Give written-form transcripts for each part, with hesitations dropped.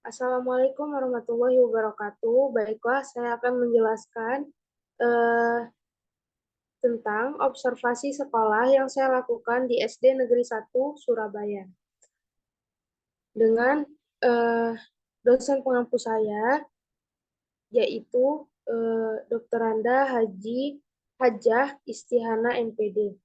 Assalamualaikum warahmatullahi wabarakatuh. Baiklah, saya akan menjelaskan eh, tentang observasi sekolah yang saya lakukan di SD Negeri 1 Surabaya. Dengan eh, dosen pengampu saya, yaitu Dr. Randa Hajah Istihana MPD.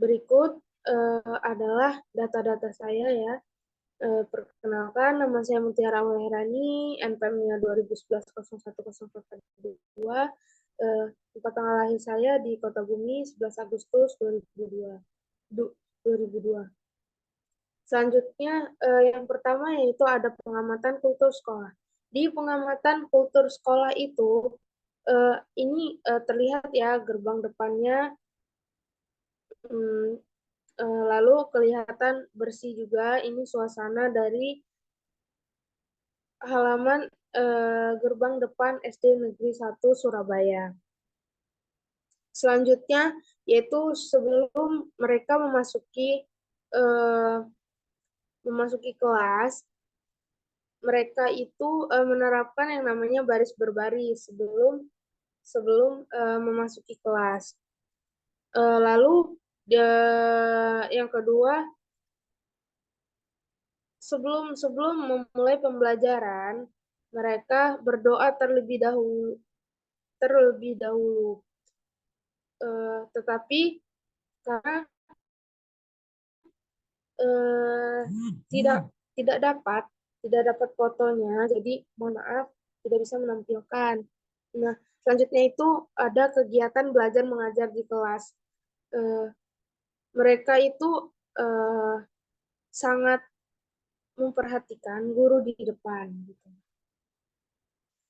Berikut adalah data-data saya ya. Perkenalkan, nama saya Mutiara Maherani, NPM-nya 2011-01-0442. Tempat tanggal lahir saya di Kota Bumi, 11 Agustus 2002. Selanjutnya, yang pertama yaitu ada pengamatan kultur sekolah. Di pengamatan kultur sekolah itu, ini terlihat ya gerbang depannya, hmm, lalu kelihatan bersih juga. Ini suasana dari halaman gerbang depan SD Negeri 1 Surabaya. Selanjutnya yaitu sebelum mereka memasuki kelas, mereka itu menerapkan yang namanya baris berbaris sebelum memasuki kelas. Lalu yang kedua, sebelum memulai pembelajaran, mereka berdoa terlebih dahulu. Tetapi karena eh, tidak tidak dapat fotonya, jadi mohon maaf tidak bisa menampilkan. Nah, selanjutnya itu ada kegiatan belajar mengajar di kelas. Eh, Mereka itu eh, sangat memperhatikan guru di depan. Gitu.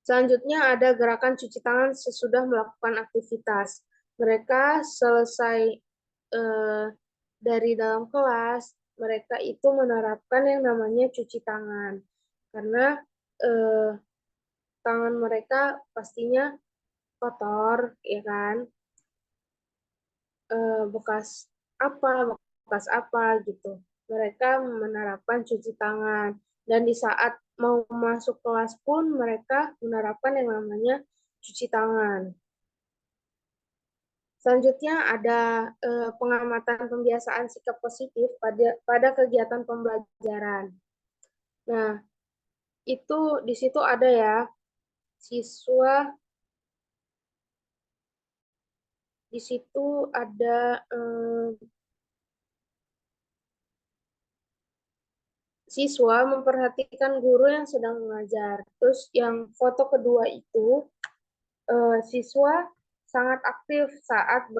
Selanjutnya ada gerakan cuci tangan sesudah melakukan aktivitas. Mereka selesai dari dalam kelas, mereka itu menerapkan yang namanya cuci tangan. Karena eh, tangan mereka pastinya kotor, ya kan? Bekas bekas apa gitu. Mereka menerapkan cuci tangan. Dan di saat mau masuk kelas pun mereka menerapkan yang namanya cuci tangan. Selanjutnya ada pengamatan pembiasaan sikap positif pada kegiatan pembelajaran. Nah, itu di situ ada ya siswa, di situ ada siswa memperhatikan guru yang sedang mengajar. Terus yang foto kedua itu siswa sangat aktif saat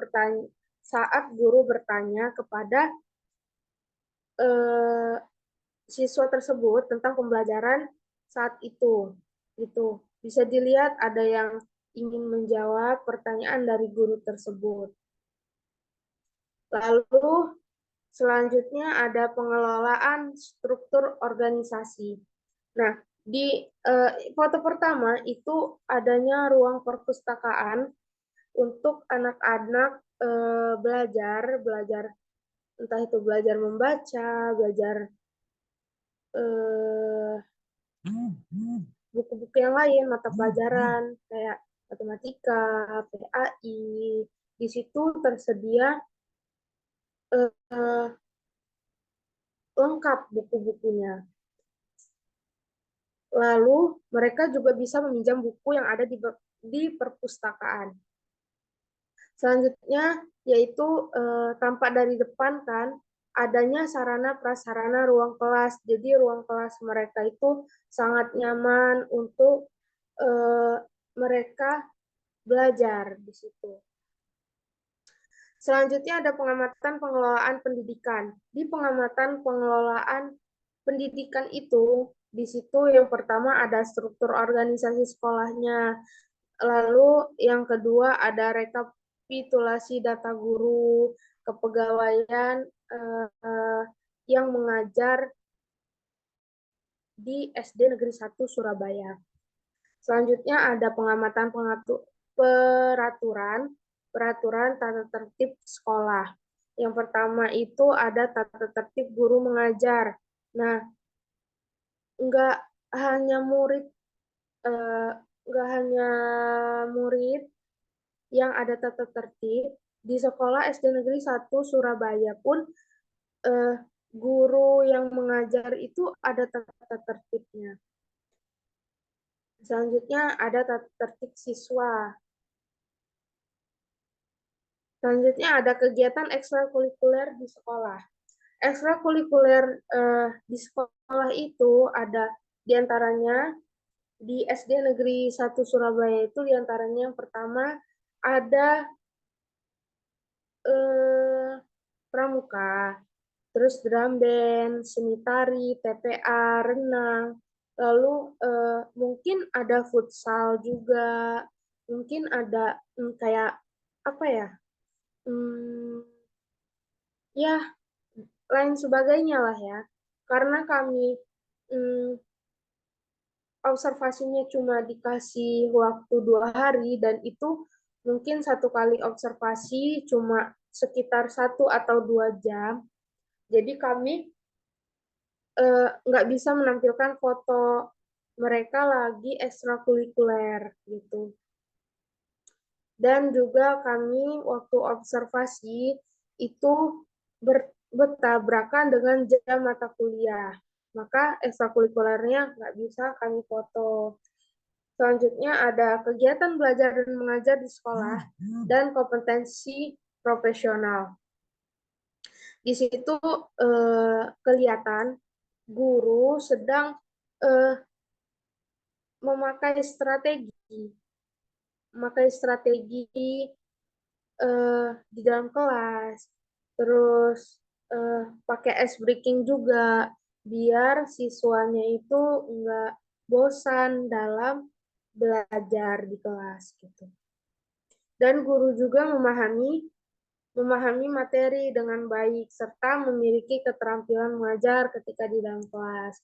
guru bertanya kepada eh, siswa tersebut tentang pembelajaran saat itu. Gitu. Bisa dilihat ada yang ingin menjawab pertanyaan dari guru tersebut. Lalu selanjutnya ada pengelolaan struktur organisasi. Nah, di foto pertama itu adanya ruang perpustakaan untuk anak-anak belajar entah itu belajar membaca, belajar eh, buku-buku yang lain, mata pelajaran kayak matematika, PAI. Di situ tersedia eh, lengkap buku-bukunya. Lalu mereka juga bisa meminjam buku yang ada di perpustakaan. Selanjutnya yaitu tampak dari depan kan adanya sarana prasarana ruang kelas. Jadi ruang kelas mereka itu sangat nyaman untuk eh, mereka belajar di situ. Selanjutnya ada pengamatan pengelolaan pendidikan. Di pengamatan pengelolaan pendidikan itu, di situ yang pertama ada struktur organisasi sekolahnya, lalu yang kedua ada rekapitulasi data guru, kepegawaian yang mengajar di SD Negeri 1 Surabaya. Selanjutnya ada pengamatan peraturan peraturan tata tertib sekolah. Yang pertama itu ada tata tertib guru mengajar. Nah, nggak hanya murid eh, nggak hanya murid yang ada tata tertib, di sekolah SD Negeri 1 Surabaya pun eh, guru yang mengajar itu ada tata tertibnya. Selanjutnya ada tata tertib siswa. Selanjutnya ada kegiatan ekstrakurikuler di sekolah. Ekstrakurikuler di sekolah itu ada diantaranya di SD Negeri 1 Surabaya itu diantaranya yang pertama ada eh, pramuka, terus drum band, seni tari, TPA, renang, lalu mungkin ada futsal juga, mungkin ada kayak apa ya, hmm, ya lain sebagainya lah ya. Karena kami hmm, observasinya cuma dikasih waktu 2 hari dan itu mungkin satu kali observasi cuma sekitar 1 atau 2 jam. Jadi kami nggak bisa menampilkan foto mereka lagi ekstrakurikuler gitu. Dan juga kami waktu observasi itu bertabrakan dengan jam mata kuliah. Maka ekstrakurikulernya nggak bisa kami foto. Selanjutnya ada kegiatan belajar dan mengajar di sekolah dan kompetensi profesional. Di situ kelihatan guru sedang eh, memakai strategi di dalam kelas, terus pakai ice breaking juga, biar siswanya itu nggak bosan dalam belajar di kelas gitu. Dan guru juga memahami materi dengan baik serta memiliki keterampilan mengajar ketika di dalam kelas.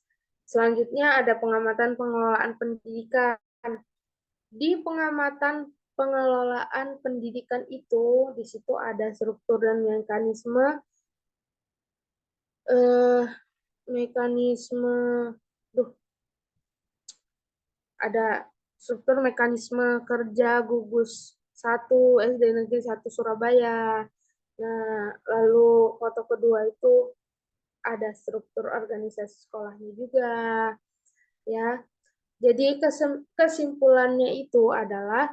Selanjutnya ada pengamatan pengelolaan pendidikan. Di pengamatan pengelolaan pendidikan itu, di situ ada struktur dan eh, mekanisme, duh, ada struktur mekanisme kerja gugus 1 SD Negeri 1 Surabaya. Nah, lalu foto kedua itu ada struktur organisasi sekolahnya juga, ya. Jadi kesimpulannya itu adalah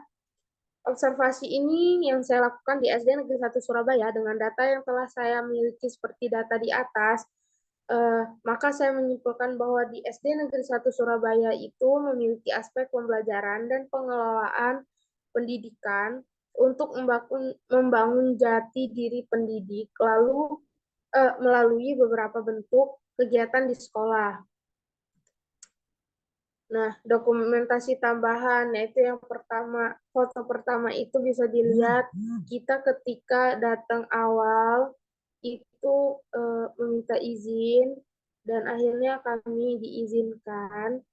observasi ini yang saya lakukan di SD Negeri 1 Surabaya dengan data yang telah saya miliki seperti data di atas, maka saya menyimpulkan bahwa di SD Negeri 1 Surabaya itu memiliki aspek pembelajaran dan pengelolaan pendidikan untuk membangun jati diri pendidik, lalu melalui beberapa bentuk kegiatan di sekolah. Nah, dokumentasi tambahan, yaitu yang pertama, foto pertama itu bisa dilihat kita ketika datang awal itu meminta izin dan akhirnya kami diizinkan.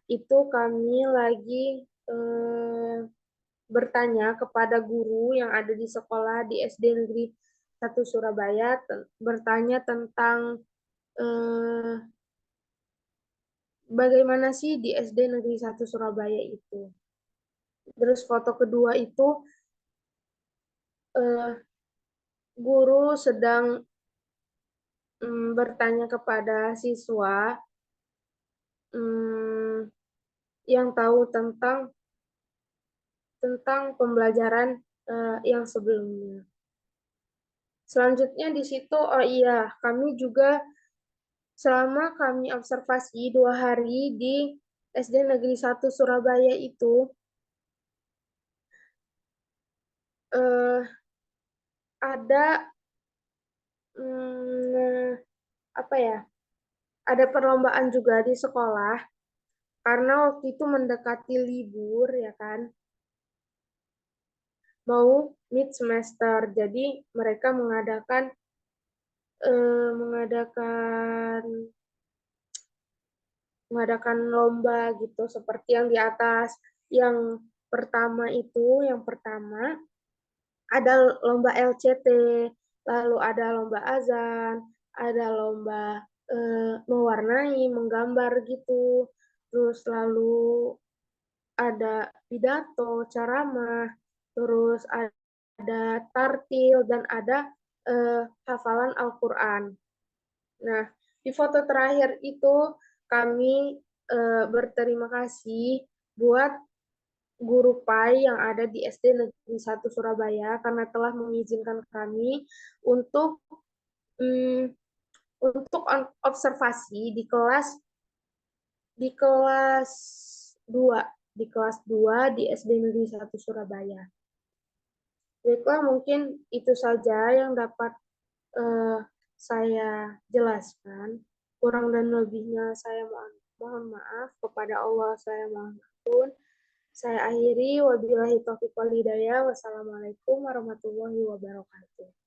Itu kami lagi bertanya kepada guru yang ada di sekolah di SD Negeri 1 Surabaya, bertanya tentang bagaimana sih di SD Negeri 1 Surabaya itu. Terus foto kedua itu eh, guru sedang bertanya kepada siswa mm, yang tahu tentang pembelajaran yang sebelumnya. Selanjutnya di situ, oh iya, kami juga selama kami observasi 2 hari di SD Negeri 1 Surabaya itu, eh, ada apa ya? Ada perlombaan juga di sekolah karena waktu itu mendekati libur ya kan, mau mid semester. Jadi mereka eh, mengadakan mengadakan lomba gitu seperti yang di atas. Yang pertama itu, yang pertama ada lomba LCT, lalu ada lomba azan, ada lomba mewarnai, menggambar gitu, terus lalu ada pidato, ceramah, terus ada tartil, dan ada hafalan Al-Quran. Nah, di foto terakhir itu kami berterima kasih buat guru PAI yang ada di SD Negeri 1 Surabaya karena telah mengizinkan kami untuk mm, untuk observasi di kelas 2 di SD Negeri 1 Surabaya. Baiklah, mungkin itu saja yang dapat eh, saya jelaskan. Kurang dan lebihnya saya mohon maaf. Kepada Allah saya mohon ampun. Saya akhiri, wabillahi taufiq wal hidayah. Wassalamualaikum warahmatullahi wabarakatuh.